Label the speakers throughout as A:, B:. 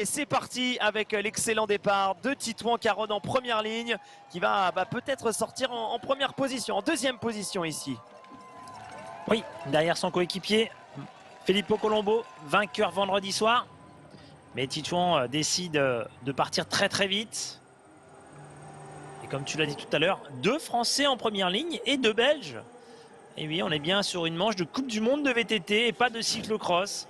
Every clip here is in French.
A: Et c'est parti avec l'excellent départ de Titouan Carod en première ligne qui va peut-être sortir en première position, en deuxième position ici.
B: Oui, derrière son coéquipier, Filippo Colombo, vainqueur vendredi soir. Mais Titouan décide de partir très très vite. Et comme tu l'as dit tout à l'heure, 2 Français en première ligne et 2 Belges. Et oui, on est bien sur une manche de Coupe du Monde de VTT et pas de cyclocross.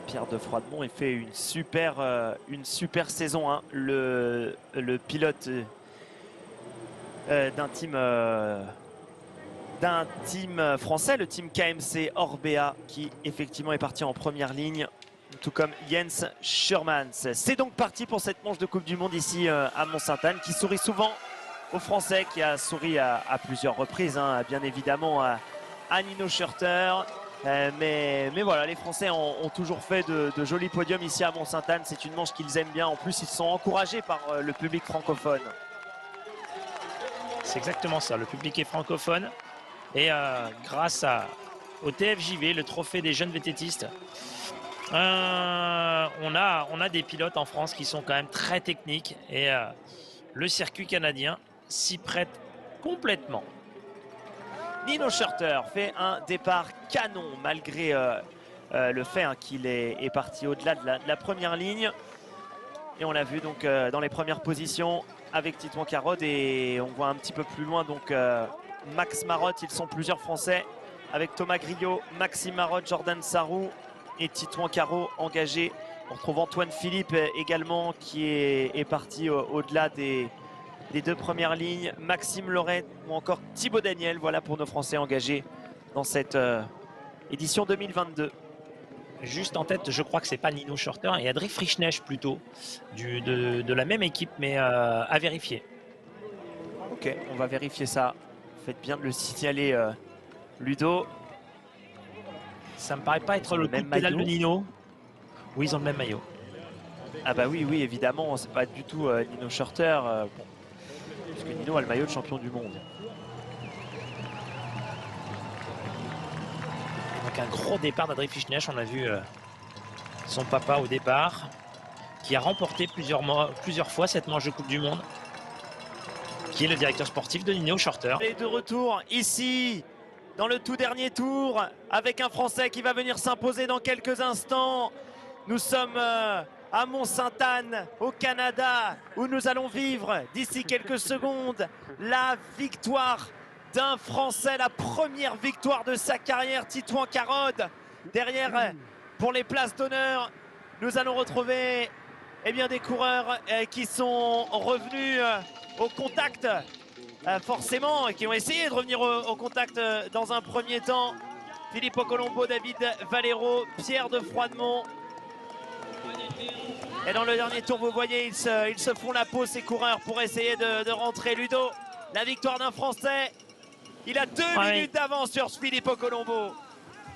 A: Pierre de Froidmont fait une super saison, hein. Le pilote d'un team français, le team KMC Orbea, qui effectivement est parti en première ligne, tout comme Jens Schurmans. C'est donc parti pour cette manche de Coupe du Monde ici à Mont-Sainte-Anne, qui sourit souvent aux Français, qui a souri à plusieurs reprises, hein, bien évidemment à Nino Schurter. Mais voilà, les Français ont toujours fait de jolis podiums ici à Mont-Sainte-Anne. C'est une manche qu'ils aiment bien. En plus, ils sont encouragés par le public francophone.
B: C'est exactement ça, le public est francophone. Et grâce au TFJV, le trophée des jeunes VTTistes, on a des pilotes en France qui sont quand même très techniques. Et le circuit canadien s'y prête complètement.
A: Nino Schurter fait un départ canon malgré le fait qu'il est parti au-delà de la première ligne. Et on l'a vu donc dans les premières positions avec Titouan Carod, et on voit un petit peu plus loin donc Max Marotte. Ils sont plusieurs Français avec Thomas Griot, Maxime Marotte, Jordan Sarrou et Titouan Carod engagé. On retrouve Antoine Philippe également qui est parti au-delà des 2 premières lignes, Maxime Loret ou encore Thibaut Daniel. Voilà pour nos Français engagés dans cette édition 2022.
B: Juste en tête, je crois que c'est pas Nino Schurter et Adrien Frischnesch plutôt, de la même équipe, mais à vérifier.
A: Ok, on va vérifier ça. Faites bien de le signaler, Ludo.
B: Ça me paraît pas être le coup de pédale de Nino. Oui, ils ont le même maillot.
A: Ah bah oui, évidemment, c'est pas du tout Nino Schurter. Bon, puisque Nino a le maillot de champion du monde.
B: Donc un gros départ d'Adrien Frischnesch. On a vu son papa au départ, qui a remporté plusieurs fois cette manche de Coupe du Monde, qui est le directeur sportif de Nino Schurter.
A: Et de retour ici, dans le tout dernier tour, avec un Français qui va venir s'imposer dans quelques instants. Nous sommes à Mont-Sainte-Anne, au Canada, où nous allons vivre d'ici quelques secondes la victoire d'un Français, la première victoire de sa carrière, Titouan Carod. Derrière, pour les places d'honneur, nous allons retrouver des coureurs qui sont revenus au contact, forcément, et qui ont essayé de revenir au contact dans un premier temps. Filippo Colombo, David Valero, Pierre de Froidmont. Et dans le dernier tour, vous voyez, ils se font la peau, ces coureurs, pour essayer de rentrer. Ludo, la victoire d'un Français. Il a 2 minutes d'avance sur Filippo Colombo.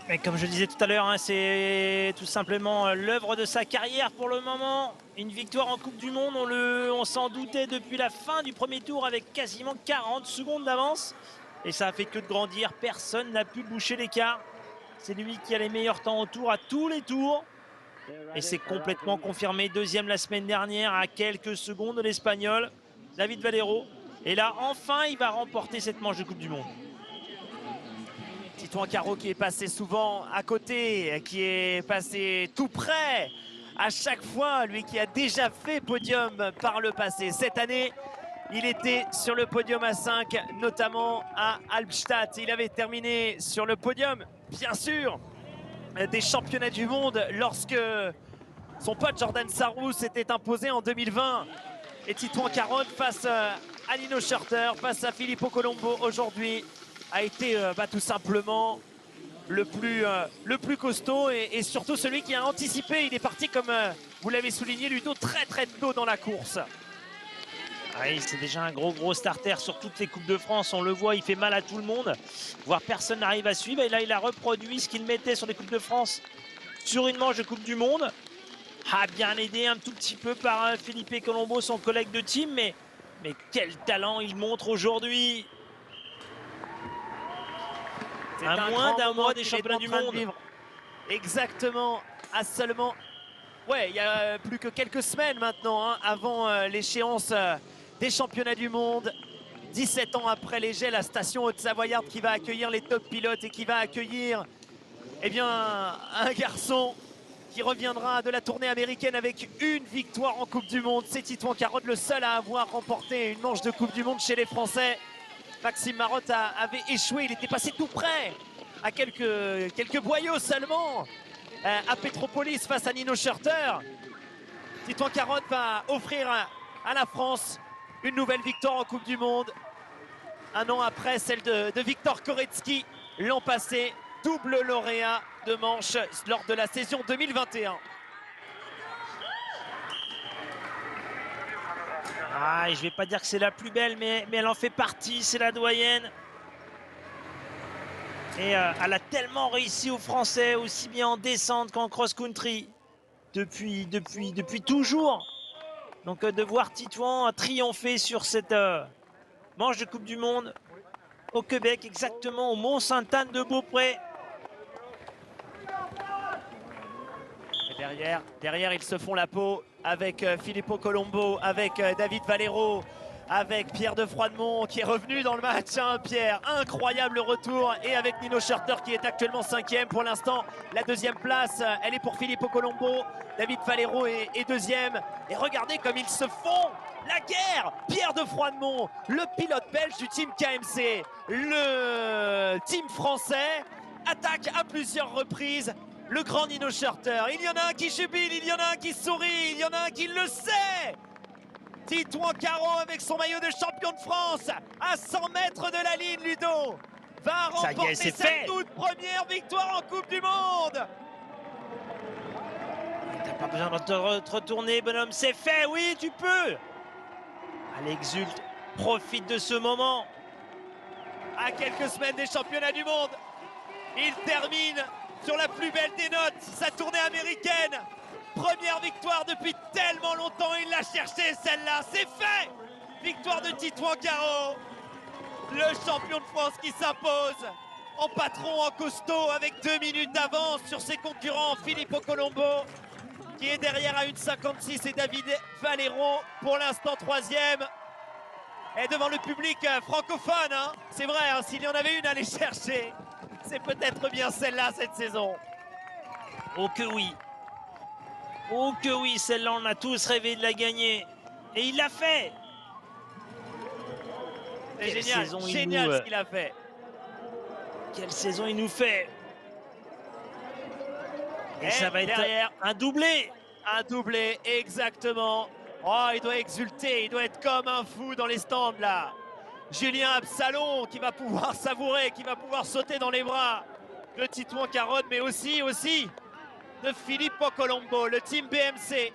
B: Mais comme je disais tout à l'heure, c'est tout simplement l'œuvre de sa carrière pour le moment. Une victoire en Coupe du Monde, on s'en doutait depuis la fin du premier tour, avec quasiment 40 secondes d'avance. Et ça a fait que de grandir, personne n'a pu boucher l'écart. C'est lui qui a les meilleurs temps au tour à tous les tours. Et c'est complètement confirmé. Deuxième la semaine dernière, à quelques secondes de l'Espagnol, David Valero. Et là, enfin, il va remporter cette manche de Coupe du Monde.
A: Titouan Carod qui est passé souvent à côté, qui est passé tout près à chaque fois, lui qui a déjà fait podium par le passé. Cette année, il était sur le podium à 5, notamment à Albstadt. Il avait terminé sur le podium, bien sûr, des championnats du monde lorsque son pote Jordan Sarrou s'était imposé en 2020. Et Titouan Carod face à Nino Schurter, face à Filippo Colombo aujourd'hui, a été tout simplement le plus costaud et surtout celui qui a anticipé. Il est parti, comme vous l'avez souligné, Ludo, très très tôt dans la course.
B: Oui, c'est déjà un gros starter sur toutes les Coupes de France. On le voit, il fait mal à tout le monde, voire personne n'arrive à suivre. Et là, il a reproduit ce qu'il mettait sur les Coupes de France sur une manche de Coupe du Monde. A bien aidé un tout petit peu par Filippo Colombo, son collègue de team. Mais quel talent il montre aujourd'hui!
A: À moins d'un mois des championnats du monde. Exactement, à seulement Ouais, il y a plus que quelques semaines maintenant, hein, avant l'échéance des championnats du monde. 17 ans après les Jets, la station Haute-Savoyarde qui va accueillir les top pilotes et qui va accueillir eh bien, un garçon qui reviendra de la tournée américaine avec une victoire en Coupe du Monde. C'est Titouan Carotte, le seul à avoir remporté une manche de Coupe du Monde chez les Français. Maxime Marotte avait échoué, il était passé tout près, à quelques boyaux seulement, à Petropolis face à Nino Schurter. Titouan Carotte va offrir à la France une nouvelle victoire en Coupe du Monde. Un an après celle de Viktor Koretsky l'an passé, double lauréat de manche lors de la saison 2021.
B: Ah, et je vais pas dire que c'est la plus belle, mais elle en fait partie, c'est la doyenne. Et elle a tellement réussi aux Français, aussi bien en descente qu'en cross-country, depuis toujours. Donc de voir Titouan triompher sur cette manche de Coupe du Monde au Québec, exactement au Mont-Sainte-Anne de Beaupré.
A: Et derrière, ils se font la peau avec Filippo Colombo, avec David Valero, avec Pierre de Froidemont qui est revenu dans le match. Hein, Pierre, incroyable retour. Et avec Nino Schurter qui est actuellement 5e pour l'instant. La deuxième place, elle est pour Filippo Colombo. David Valero est deuxième. Et regardez comme ils se font la guerre. Pierre de Froidemont, le pilote belge du team KMC. Le team français attaque à plusieurs reprises le grand Nino Schurter. Il y en a un qui jubile, il y en a un qui sourit, il y en a un qui le sait. Titouan Carotte avec son maillot de champion de France à 100 mètres de la ligne, Ludo, va remporter sa toute première victoire en Coupe du Monde.
B: T'as pas besoin de te retourner, bonhomme, c'est fait, oui, tu peux. Allez, exulte, profite de ce moment.
A: À quelques semaines des championnats du monde, il termine sur la plus belle des notes, sa tournée américaine. Première victoire depuis tellement longtemps, il l'a cherchée celle-là, c'est fait. Victoire de Titouan Carotte, le champion de France qui s'impose en patron, en costaud, avec 2 minutes d'avance sur ses concurrents. Filippo Colombo qui est derrière à 1,56 et David Valero pour l'instant 3e. Et devant le public francophone, hein, c'est vrai, hein, s'il y en avait une à aller chercher, c'est peut-être bien celle-là cette saison.
B: Oh que oui. Oh que oui, celle-là, on a tous rêvé de la gagner. Et il l'a fait.
A: C'est génial, génial ce qu'il a fait.
B: Quelle saison il nous fait. Et ça va être
A: derrière,
B: un doublé.
A: Un doublé, exactement. Oh, il doit exulter, il doit être comme un fou dans les stands là. Julien Absalon qui va pouvoir savourer, qui va pouvoir sauter dans les bras de Titouan Carotte, mais aussi de Filippo Colombo, le team BMC.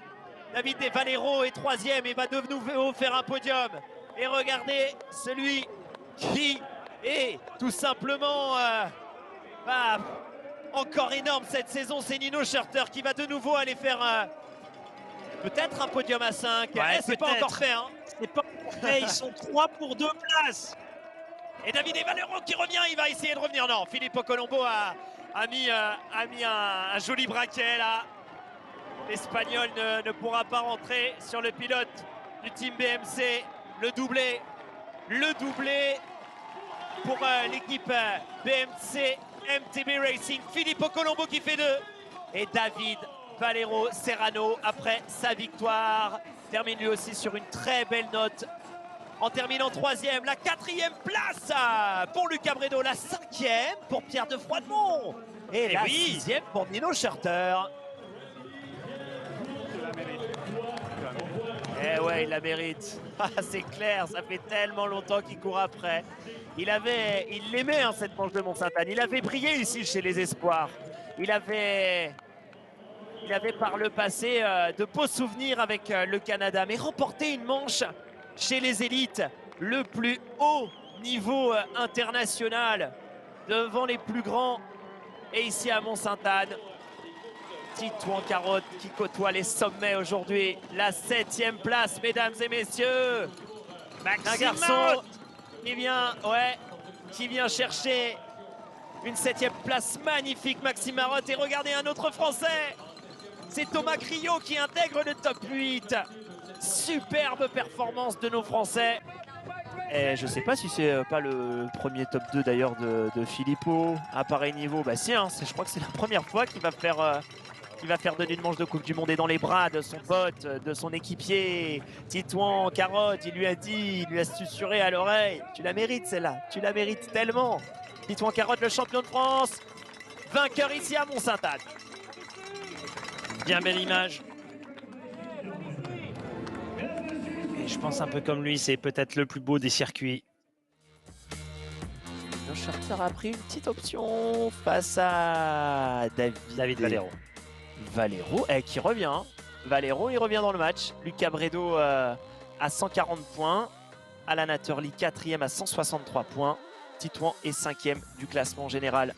A: David Valero est 3e et va de nouveau faire un podium. Et regardez celui qui est tout simplement encore énorme cette saison, c'est Nino Schurter qui va de nouveau aller faire peut-être un podium à 5.
B: Ouais,
A: c'est pas encore fait. Hein.
B: C'est pas fait, ils sont 3 pour 2 places.
A: Et David Valero qui revient, il va essayer de revenir. Non, Filippo Colombo a mis un joli braquet là. L'Espagnol ne pourra pas rentrer sur le pilote du team BMC. Le doublé pour l'équipe BMC MTB Racing. Filippo Colombo qui fait 2. Et David Valero Serrano, après sa victoire, termine lui aussi sur une très belle note en terminant 3e. La 4e place pour Lucas Bredo, la 5e pour Pierre de Froidemont et la 6e pour Nino Schurter. Eh ouais, il la mérite. C'est clair, ça fait tellement longtemps qu'il court après. Il l'aimait hein, cette manche de Mont-Sainte-Anne. Il avait brillé ici chez les Espoirs. Il avait par le passé de beaux souvenirs avec le Canada. Mais remporter une manche chez les élites, le plus haut niveau international, devant les plus grands, et ici à Mont-Sainte-Anne, Titouan Carotte qui côtoie les sommets aujourd'hui. La 7e place, mesdames et messieurs. Un garçon qui vient chercher une 7e place magnifique, Maxime Marotte. Et regardez un autre Français, C'est Thomas Criot qui intègre le top 8. Superbe performance de nos Français. Et je sais pas si c'est pas le premier top 2 d'ailleurs de Philippot à pareil niveau. Bah si, hein, je crois que c'est la première fois qu'il va faire donner une manche de Coupe du Monde et dans les bras de son pote, de son équipier. Titouan Carotte, il lui a susurré à l'oreille. Tu la mérites celle-là, tu la mérites tellement. Titouan Carotte, le champion de France, vainqueur ici à Mont-Sainte-Anne.
B: Bien belle image. Et je pense un peu comme lui, c'est peut-être le plus beau des circuits.
A: Le Charter a pris une petite option face à
B: David Valero.
A: Valero, qui revient. Hein. Valero, il revient dans le match. Lucas Bredo à 140 points. Alan Atterley, 4e à 163 points. Titouan est 5e du classement général